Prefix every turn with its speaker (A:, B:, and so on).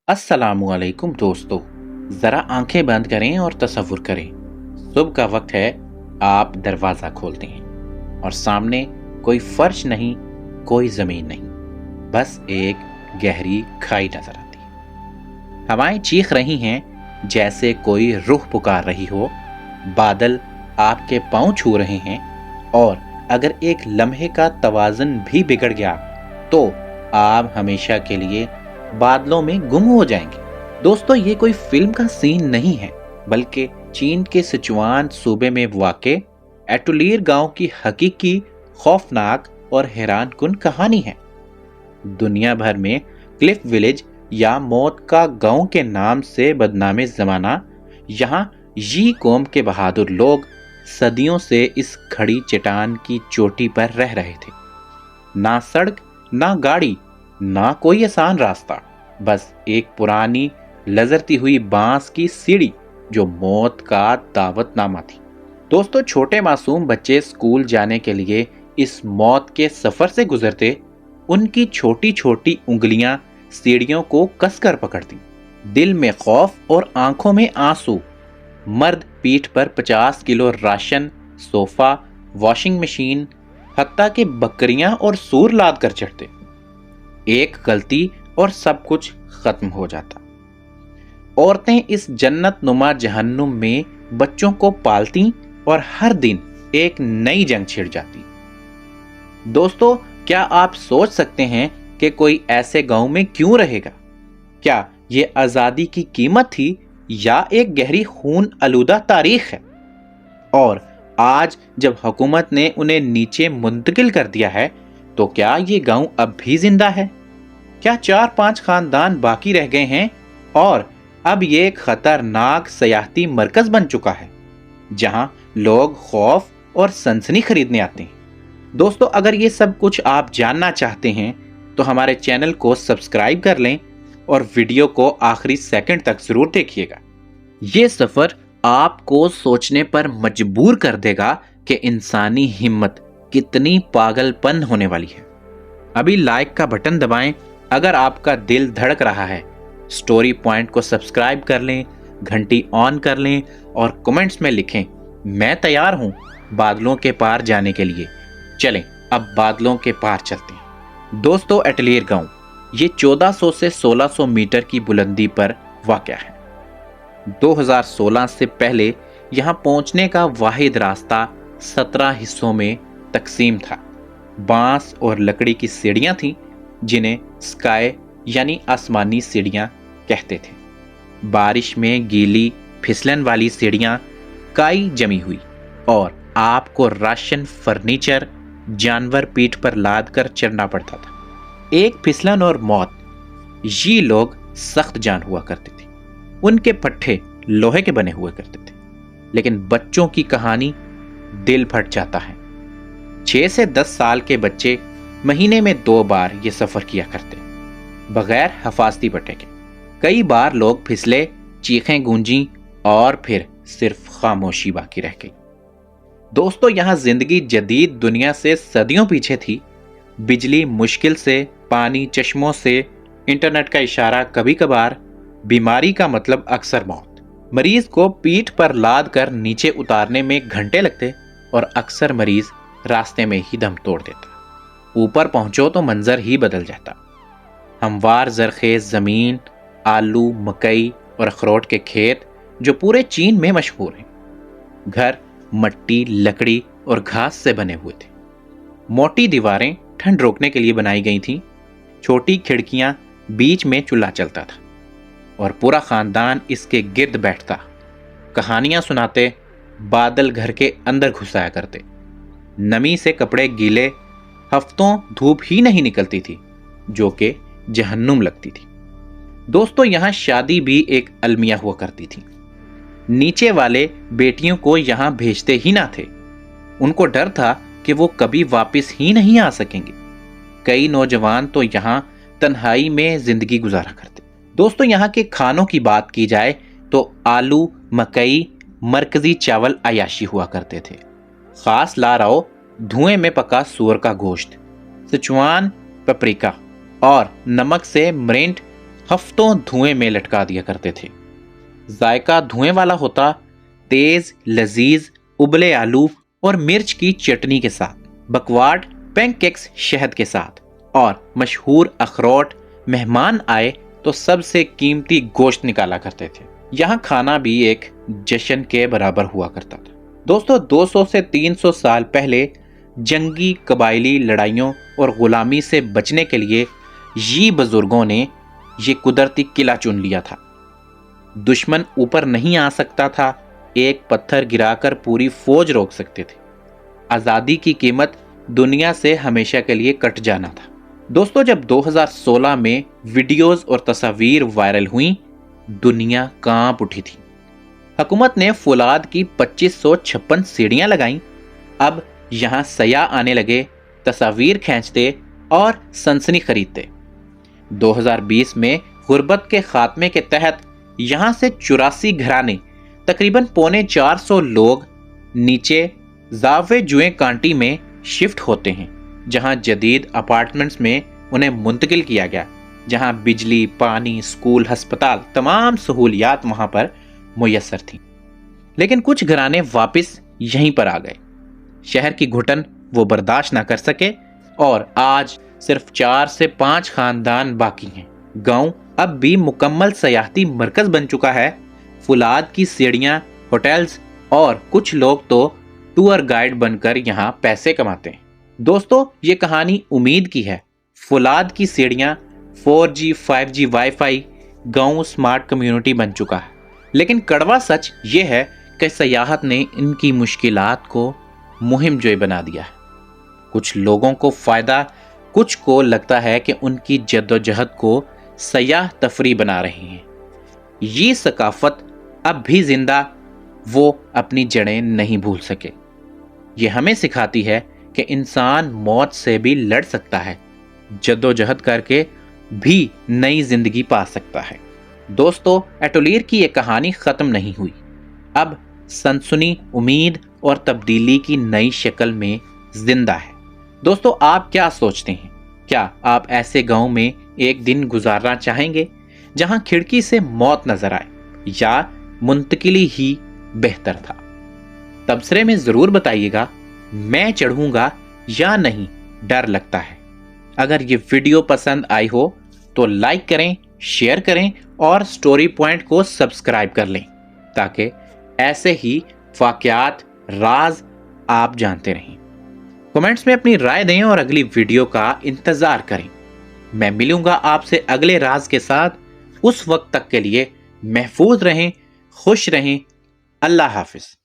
A: अस्सलामुअलैकुम दोस्तों, ज़रा आंखें बंद करें और तसव्वुर करें। सुबह का वक्त है, आप दरवाज़ा खोलते हैं और सामने कोई फर्श नहीं, कोई ज़मीन नहीं, बस एक गहरी खाई नज़र आती है। हवाएं चीख रही हैं जैसे कोई रूह पुकार रही हो, बादल आपके पाँव छू रहे हैं और अगर एक लम्हे का तवाज़ुन भी बिगड़ गया तो आप हमेशा के लिए बादलों में गुम हो जाएंगे। दोस्तों, ये कोई फिल्म का सीन नहीं है, बल्कि चीन के सिचुआन सूबे में वाक़े एटुलियर गांव की हकीकी खौफनाक और हैरानकुन कहानी है। दुनिया भर में क्लिफ विलेज या मौत का गांव के नाम से बदनामे ज़माना, यहाँ यी कौम के बहादुर लोग सदियों से इस खड़ी चट्टान की चोटी पर रह रहे थे। ना सड़क, ना गाड़ी, ना कोई आसान रास्ता, बस एक पुरानी लजरती हुई बांस की सीढ़ी जो मौत का दावतनामा थी। दोस्तों, छोटे मासूम बच्चे स्कूल जाने के लिए इस मौत के सफर से गुजरते, उनकी छोटी छोटी उंगलियां सीढ़ियों को कसकर पकड़ती, दिल में खौफ और आंखों में आंसू। मर्द पीठ पर 50 kilo ration, sofa, washing machine, हत्ता के बकरियां और सूर लाद कर चढ़ते। एक गलती और सब कुछ खत्म हो जाता। औरतें इस जन्नत नुमा जहन्नुम में बच्चों को पालती और हर दिन एक नई जंग छिड़ जाती। दोस्तों, क्या आप सोच सकते हैं कि कोई ऐसे गांव में क्यों रहेगा? क्या ये आज़ादी की कीमत थी या एक गहरी खून आलूदा तारीख है? और आज जब हुकूमत ने उन्हें नीचे मुंतकिल कर दिया है, तो क्या ये गांव अब भी जिंदा है? क्या 4-5 खानदान बाकी रह गए हैं और अब ये एक खतरनाक सयाहती मरकज बन चुका है जहां लोग खौफ और सनसनी खरीदने आते हैं? दोस्तों, अगर ये सब कुछ आप जानना चाहते हैं तो हमारे चैनल को सब्सक्राइब कर लें और वीडियो को आखिरी सेकंड तक जरूर देखिएगा। ये सफर आपको सोचने पर मजबूर कर देगा कि इंसानी हिम्मत कितनी पागलपन होने वाली है। अभी लाइक का बटन दबाएं अगर आपका दिल धड़क रहा है, स्टोरी पॉइंट को सब्सक्राइब कर लें, घंटी ऑन कर लें और कमेंट्स में लिखें, मैं तैयार हूं बादलों के पार जाने के लिए। चलें अब बादलों के पार चलते हैं। दोस्तों, एटलियर गांव ये 1400 से 1600 मीटर की बुलंदी पर वाक़या है। 2016 से पहले यहाँ पहुँचने का वाहिद रास्ता 17 हिस्सों में तकसीम था। बांस और लकड़ी की सीढ़ियाँ थीं जिन्हें स्काई यानी आसमानी सीढ़ियाँ कहते थे। बारिश में गीली फिसलन वाली सीढ़ियाँ काई जमी हुई और आपको राशन, फर्नीचर, जानवर पीठ पर लाद कर चढ़ना पड़ता था। एक फिसलन और मौत, ये लोग सख्त जान हुआ करते थे। उनके पट्टे लोहे के बने हुए करते थे, लेकिन बच्चों की कहानी दिल फट जाता है। 6 से 10 साल के बच्चे महीने में 2 बार ये सफर किया करते, बगैर हिफाजती पट्टे के। कई बार लोग फिसले, चीखें गूंजी और फिर सिर्फ खामोशी बाकी रह गई। दोस्तों, यहाँ जिंदगी जदीद दुनिया से सदियों पीछे थी। बिजली मुश्किल से, पानी चश्मों से, इंटरनेट का इशारा कभी कभार, बीमारी का मतलब अक्सर मौत। मरीज को पीठ पर लाद कर नीचे उतारने में घंटे लगते और अक्सर मरीज रास्ते में ही दम तोड़ देता। ऊपर पहुंचो तो मंजर ही बदल जाता। हमवार जरखेज जमीन, आलू, मकई और अखरोट के खेत जो पूरे चीन में मशहूर हैं। घर मट्टी, लकड़ी और घास से बने हुए थे। मोटी दीवारें ठंड रोकने के लिए बनाई गई थीं। छोटी खिड़कियां, बीच में चूल्हा चलता था और पूरा खानदान इसके गिर्द बैठता, कहानियां सुनाते। बादल घर के अंदर घुसाया करते। नमी से कपड़े गीले, हफ्तों धूप ही नहीं निकलती थी, जो कि जहन्नुम लगती थी। दोस्तों, यहाँ शादी भी एक अलमिया हुआ करती थी। नीचे वाले बेटियों को यहाँ भेजते ही ना थे। उनको डर था कि वो कभी वापस ही नहीं आ सकेंगे। कई नौजवान तो यहाँ तन्हाई में जिंदगी गुजारा करते। दोस्तों, यहाँ के खानों की बात की जाए तो आलू, मकई, मरकजी चावल अयाशी हुआ करते थे। खास लाराओ, धुएं में पका सूअर का गोश्त, सिचुआन पपरिका और नमक से मरेंट ہفتوں دھوئیں میں لٹکا دیا کرتے تھے۔ ذائقہ دھوئیں والا ہوتا، تیز لذیذ ابلے آلو اور مرچ کی چٹنی کے ساتھ، بکواٹ پینکیکس شہد کے ساتھ، اور مشہور اخروٹ۔ مہمان آئے تو سب سے قیمتی گوشت نکالا کرتے تھے۔ یہاں کھانا بھی ایک جشن کے برابر ہوا کرتا تھا۔ دوستو 200 سے 300 سال پہلے جنگی قبائلی لڑائیوں اور غلامی سے بچنے کے لیے یہ بزرگوں نے یہ قدرتی قلعہ چن لیا تھا۔ دشمن اوپر نہیں آ سکتا تھا، ایک پتھر گرا کر پوری فوج روک سکتے تھے۔ آزادی کی قیمت دنیا سے ہمیشہ کے لیے کٹ جانا تھا۔ دوستو جب 2016 میں ویڈیوز اور تصاویر وائرل ہوئیں، دنیا کانپ اٹھی تھی۔ حکومت نے فولاد کی 2556 سیڑھیاں لگائیں۔ اب یہاں سیاح آنے لگے، تصاویر کھینچتے اور سنسنی خریدتے۔ 2020 میں غربت کے خاتمے کے تحت یہاں سے 84 گھرانے، تقریباً 450 لوگ نیچے زاوے جوئیں کانٹی میں شفٹ ہوتے ہیں، جہاں جدید اپارٹمنٹس میں انہیں منتقل کیا گیا، جہاں بجلی، پانی، اسکول، ہسپتال، تمام سہولیات وہاں پر میسر تھیں۔ لیکن کچھ گھرانے واپس یہیں پر آ گئے۔ شہر کی گھٹن وہ برداشت نہ کر سکے اور آج صرف 4 سے 5 خاندان باقی ہیں۔ گاؤں اب بھی مکمل سیاحتی مرکز بن چکا ہے۔ فولاد کی سیڑھیاں، ہوٹلز اور کچھ لوگ تو ٹور گائیڈ بن کر یہاں پیسے کماتے ہیں۔ دوستو یہ کہانی امید کی ہے۔ فولاد کی سیڑھیاں 4G 5G وائی فائی، گاؤں سمارٹ کمیونٹی بن چکا ہے۔ لیکن کڑوا سچ یہ ہے کہ سیاحت نے ان کی مشکلات کو مہم جوئی بنا دیا ہے۔ کچھ لوگوں کو فائدہ، کچھ کو لگتا ہے کہ ان کی جدوجہد کو سیاح تفریح بنا رہے ہیں۔ یہ ثقافت اب بھی زندہ، وہ اپنی جڑیں نہیں بھول سکے۔ یہ ہمیں سکھاتی ہے کہ انسان موت سے بھی لڑ سکتا ہے، جدوجہد کر کے بھی نئی زندگی پا سکتا ہے۔ دوستو ایٹولیر کی یہ کہانی ختم نہیں ہوئی۔ اب سنسنی امید اور تبدیلی کی نئی شکل میں زندہ ہے۔ دوستو آپ کیا سوچتے ہیں؟ کیا آپ ایسے گاؤں میں ایک دن گزارنا چاہیں گے جہاں کھڑکی سے موت نظر آئے، یا منتقلی ہی بہتر تھا؟ تبصرے میں ضرور بتائیے گا۔ میں چڑھوں گا یا نہیں، ڈر لگتا ہے۔ اگر یہ ویڈیو پسند آئی ہو تو لائک کریں، شیئر کریں اور سٹوری پوائنٹ کو سبسکرائب کر لیں، تاکہ ایسے ہی واقعات، راز آپ جانتے رہیں۔ کمنٹس میں اپنی رائے دیں اور اگلی ویڈیو کا انتظار کریں۔ میں ملوں گا آپ سے اگلے راز کے ساتھ۔ اس وقت تک کے لیے محفوظ رہیں، خوش رہیں۔ اللہ حافظ۔